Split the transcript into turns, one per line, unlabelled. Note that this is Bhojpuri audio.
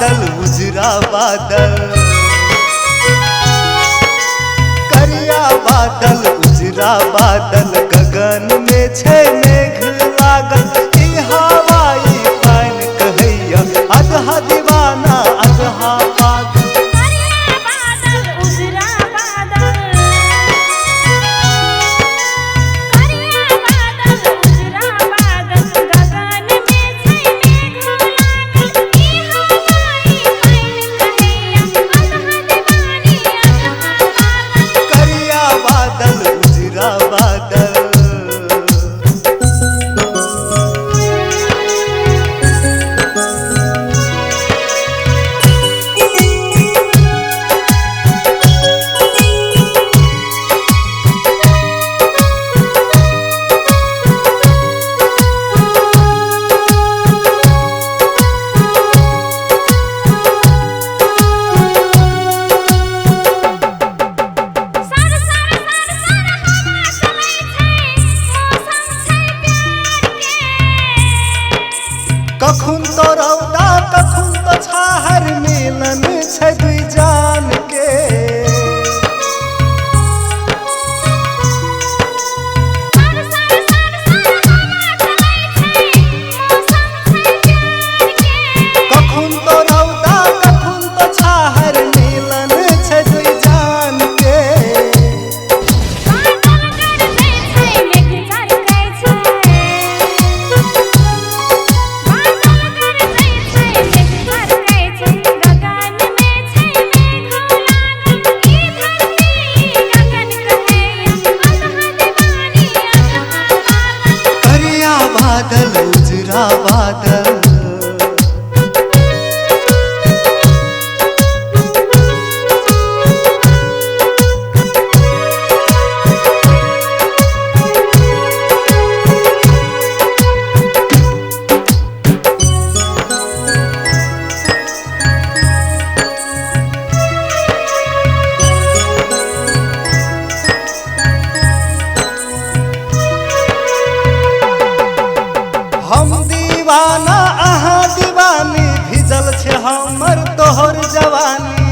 बादल उजरा बादल, करिया बादल उजरा बादल, गगन में छै मेघ लागल। ई हवाई पानि कहैया अधहा दीवाना अधहा पागल।
करिया बादल उजरा बादल, करिया बादल उजरा बादल, गगन में छै मेघ लागल। ई हवाई पानि कहैया अधहा दीवानी अधहा पागल।
करिया बादल उजरा बादल।
सर सर सर सर हवा चलै छै, मौसम छै प्यार के।
कखुन तो रौदा कखुन तो छाहर, मिलन छै दुई जान के।
सर सर सर सर हवा चलै छै, मौसम छै प्यार के।
कखुन तो रौदा कखुन तो छाहर, मिलन छै दुई जान के।
बादल गरजै छै मेघ झरकै छै, बादल गरजै छै मेघ झरकै छै, गगन में छै मेघ लागल। ई धरती गगन कहैया अधहा दीवानी अधहा पागल।
करिया बादल उजरा बादल। हम दीवाना अहाँ दीवानी, भिजल छै हमर तोहर जवानी।